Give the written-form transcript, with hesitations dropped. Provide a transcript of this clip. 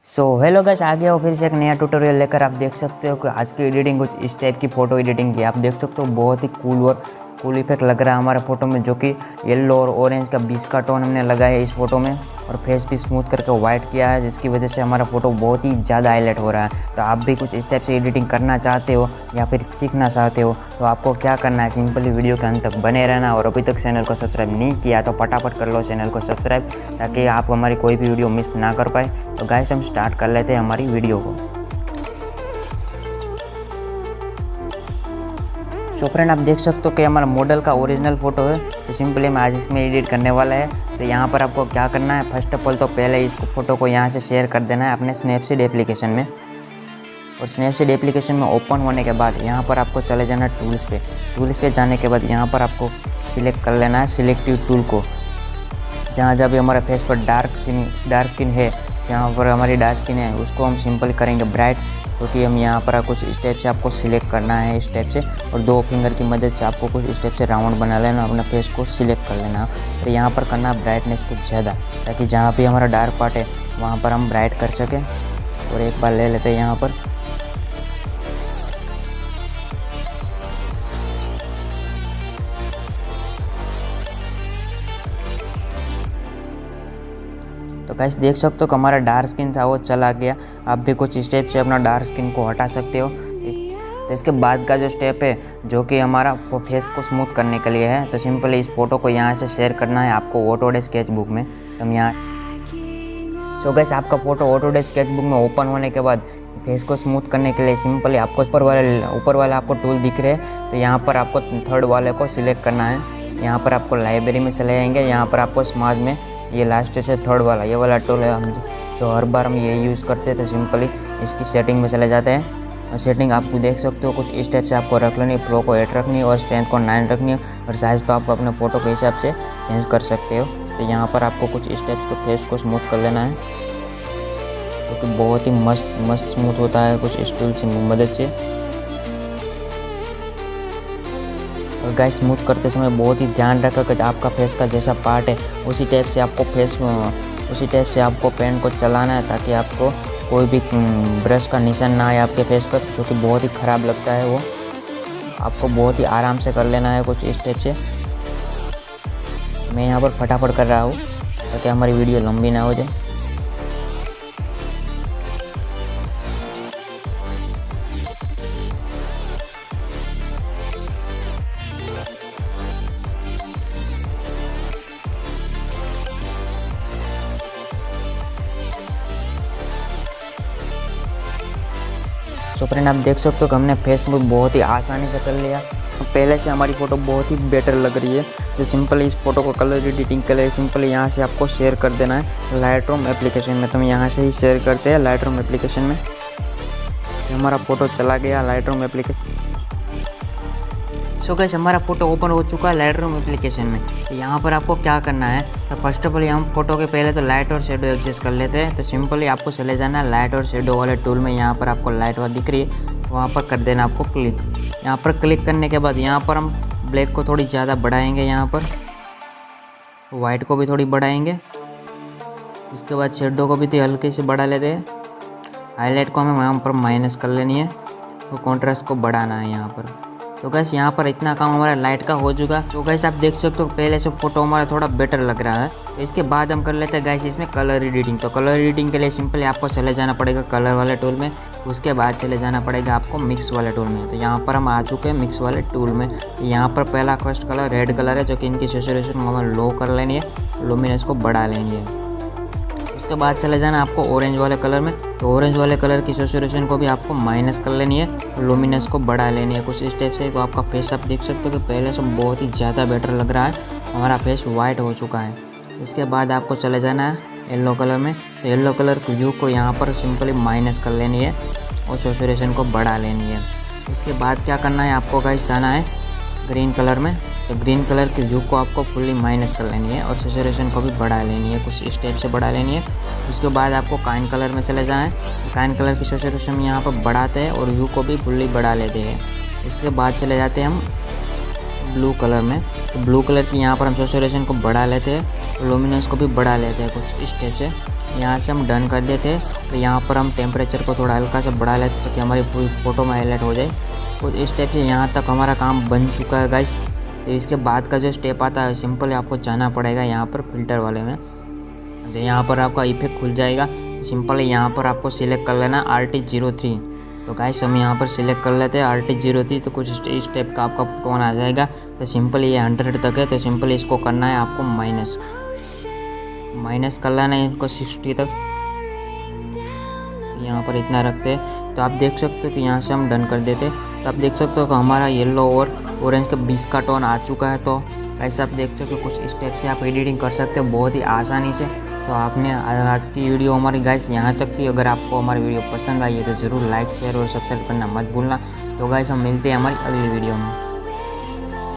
Hello guys, आ गया हो फिर से एक नया ट्यूटोरियल लेकर। आप देख सकते हो कि आज की एडिटिंग कुछ इस टाइप की फ़ोटो एडिटिंग की आप देख सकते हो। बहुत ही कूल इफेक्ट लग रहा है हमारे फ़ोटो में, जो कि येलो और ऑरेंज का 20 का टोन हमने लगाया है इस फोटो में, और फेस भी स्मूथ करके वाइट किया है, जिसकी वजह से हमारा फ़ोटो बहुत ही ज़्यादा हाईलाइट हो रहा है। तो आप भी कुछ इस टाइप से एडिटिंग करना चाहते हो या फिर सीखना चाहते हो तो आपको क्या करना है, सिंपली वीडियो के अंत तक बने रहना। और अभी तक चैनल को सब्सक्राइब नहीं किया तो फटाफट कर लो चैनल को सब्सक्राइब, ताकि आप हमारी कोई भी वीडियो मिस ना कर पाए। तो गाइस हम स्टार्ट कर लेते हैं हमारी वीडियो को। फ्रेंड, आप देख सकते हो कि हमारा मॉडल का ओरिजिनल फ़ोटो है। तो सिंपली हम आज इसमें एडिट करने वाला है। तो यहाँ पर आपको क्या करना है, फर्स्ट ऑफ ऑल तो पहले इस फ़ोटो को यहाँ से शेयर कर देना है अपने स्नैपसीड एप्लीकेशन में। और स्नैपसीड एप्लीकेशन में ओपन होने के बाद यहाँ पर आपको चले जाना है टूल्स पे जाने के बाद यहाँ पर आपको सिलेक्ट कर लेना है सिलेक्टिव टूल को। जहाँ जहाँ भी हमारे फेस पर डार्क स्किन है, जहाँ पर हमारी डार्क स्किन है, उसको हम सिंपल करेंगे ब्राइट, क्योंकि हम यहाँ पर कुछ इस टाइप से आपको सिलेक्ट करना है इस टाइप से, और दो फिंगर की मदद से आपको कुछ इस टाइप से राउंड बना लेना, अपने फेस को सिलेक्ट कर लेना। तो यहाँ पर करना ब्राइटनेस कुछ ज़्यादा, ताकि जहाँ भी हमारा डार्क पार्ट है वहाँ पर हम ब्राइट कर सकें। और एक बार ले लेते हैं यहाँ पर। तो गाइस देख सकते हो कि हमारा डार्क स्किन था वो चला गया। आप भी कुछ स्टेप से अपना डार्क स्किन को हटा सकते हो। तो इसके बाद का जो स्टेप है, जो कि हमारा फेस को स्मूथ करने के लिए है, तो सिंपली इस फोटो को यहाँ से शेयर करना है आपको ऑटोडेस्क स्केचबुक में। तो हम यहाँ गाइस आपका फ़ोटो ऑटोडेस्क स्केचबुक में ओपन होने के बाद फेस को स्मूथ करने के लिए सिंपली आपको ऊपर वाले आपको टूल दिख रहे हैं, तो यहाँ पर आपको थर्ड वाले को सिलेक्ट करना है। यहाँ पर आपको लाइब्रेरी में चले जाएंगे, यहाँ पर आपको स्मार्ट में ये लास्ट से थर्ड वाला ये वाला टूल है, हम जो हर बार हम ये यूज़ करते हैं। तो सिंपली इसकी सेटिंग में चले जाते हैं, और सेटिंग आपको देख सकते हो कुछ इस टाइप से आपको रख लेनी है। फ्लो को 8 रखनी है और स्ट्रेंथ को 9 रखनी है, और साइज़ तो आपको अपने फ़ोटो के हिसाब से चेंज कर सकते हो। तो यहाँ पर आपको कुछ इस टाइप से फेस को स्मूथ कर लेना है, क्योंकि तो बहुत ही मस्त स्मूथ होता है कुछ इस टूल की मदद से। और गाइस स्मूथ करते समय बहुत ही ध्यान रखा कि आपका फेस का जैसा पार्ट है उसी टाइप से आपको पेन को चलाना है, ताकि आपको कोई भी ब्रश का निशान ना आए आपके फेस पर, जो कि बहुत ही ख़राब लगता है। वो आपको बहुत ही आराम से कर लेना है कुछ इस टाइप से। मैं यहाँ पर फटाफट कर रहा हूँ ताकि हमारी वीडियो लंबी ना हो जाए। फ्रेंड, आप देख सकते हो कि हमने फेस को बहुत ही आसानी से कर लिया। पहले से हमारी फ़ोटो बहुत ही बेटर लग रही है। तो सिंपली इस फोटो को कलर एडिटिंग के लिए सिंपली यहाँ से आपको शेयर कर देना है लाइटरूम एप्लीकेशन में। तो हम यहाँ से ही शेयर करते हैं लाइटरूम एप्लीकेशन में। हमारा फ़ोटो चला गया लाइटरूम एप्लीकेशन। गाइस हमारा फ़ोटो ओपन हो चुका है लाइटरूम एप्लीकेशन में। तो यहाँ पर आपको क्या करना है, तो फर्स्ट ऑफ ऑल हम फोटो के पहले तो लाइट और शेडो एडजस्ट कर लेते हैं। तो सिंपली आपको चले जाना है लाइट और शेडो वाले टूल में। यहाँ पर आपको लाइट वाला दिख रही है, वहाँ पर कर देना आपको क्लिक। यहाँ पर क्लिक करने के बाद यहाँ पर हम ब्लैक को थोड़ी ज़्यादा बढ़ाएंगे, यहाँ पर वाइट को भी थोड़ी बढ़ाएंगे। उसके बाद शेडो को भी तो हल्के से बढ़ा लेते हैं। हाईलाइट को हमें यहाँ पर माइनस कर लेनी है, तो कॉन्ट्रास्ट को बढ़ाना है यहाँ पर। तो गैस यहाँ पर इतना काम हमारा लाइट का हो चुका। तो गैस आप देख सकते हो पहले से फ़ोटो हमारा थोड़ा बेटर लग रहा है। तो इसके बाद हम कर लेते हैं गैस इसमें कलर एडिटिंग। तो कलर एडिटिंग के लिए सिंपली आपको चले जाना पड़ेगा कलर वाले टूल में। उसके बाद चले जाना पड़ेगा आपको मिक्स वाले टूल में। तो यहाँ पर हम आ चुके हैं मिक्स वाले टूल में। यहाँ पर पहला फर्स्ट कलर रेड कलर है, जो कि इनकी सैचुरेशन को हमें लो कर लेनी है, लुमिनेंस को बढ़ा लेनी है। उसके बाद चले जाना आपको ऑरेंज वाले कलर में। तो ऑरेंज वाले कलर की सैचुरेशन को भी आपको माइनस कर लेनी है, लुमिनेंस को बढ़ा लेनी है कुछ इस टाइप से। तो आपका फेस आप देख सकते हो कि पहले से बहुत ही ज़्यादा बेटर लग रहा है, हमारा फेस वाइट हो चुका है। इसके बाद आपको चले जाना है येलो कलर में। तो येलो कलर की ह्यू को यहाँ पर सिंपली माइनस कर लेनी है और सैचुरेशन को बढ़ा लेनी है। इसके बाद क्या करना है, आपको गाइस जाना है ग्रीन कलर में। तो ग्रीन कलर की ह्यू को आपको फुल्ली माइनस कर लेनी है और सैचुरेशन को भी बढ़ा लेनी है, कुछ इस टाइप से बढ़ा लेनी है। उसके बाद आपको काइन कलर में चले जाएँ। काइन कलर की सैचुरेशन यहाँ पर बढ़ाते हैं और ह्यू को भी फुल्ली बढ़ा लेते हैं। इसके बाद चले जाते हैं हम ब्लू कलर में। तो ब्लू कलर की यहाँ पर हम सैचुरेशन को बढ़ा लेते हैं लुमिनेंस को भी बढ़ा लेते हैं कुछ इस टाइप से। यहाँ से हम डन कर देते हैं। तो यहाँ पर हम टेम्परेचर को थोड़ा हल्का सा बढ़ा लेते हैं ताकि हमारी पूरी फ़ोटो में हाईलाइट हो जाए। कुछ इस टाइप से यहाँ तक हमारा काम बन चुका है गाइस। तो इसके बाद का जो स्टेप आता है सिंपली आपको जाना पड़ेगा यहाँ पर फिल्टर वाले में। तो यहाँ पर आपका इफेक्ट खुल जाएगा। सिंपली यहाँ पर आपको सिलेक्ट कर लेना RT03। तो गाइस हम यहाँ पर सिलेक्ट कर लेते हैं RT03। तो कुछ इस टाइप का आपका टोन आ जाएगा। तो सिंपली ये 100 तक है। तो सिंपली इसको करना है आपको माइनस कर लेना है इनको 60 तक। यहाँ पर इतना रखते हैं। तो आप देख सकते हो कि यहाँ से हम डन कर देते। तो आप देख सकते हो कि हमारा येलो और ऑरेंज के 20 का टोन आ चुका है। तो ऐसा आप देख सकते हो कुछ स्टेप से आप एडिटिंग कर सकते हो बहुत ही आसानी से। तो आपने आज की वीडियो हमारी गाइस यहाँ तक थी। अगर आपको हमारी वीडियो पसंद आई है तो ज़रूर लाइक शेयर और सब्सक्राइब करना मत भूलना। तो गाइस हम मिलते हैं हमारी अगली वीडियो में।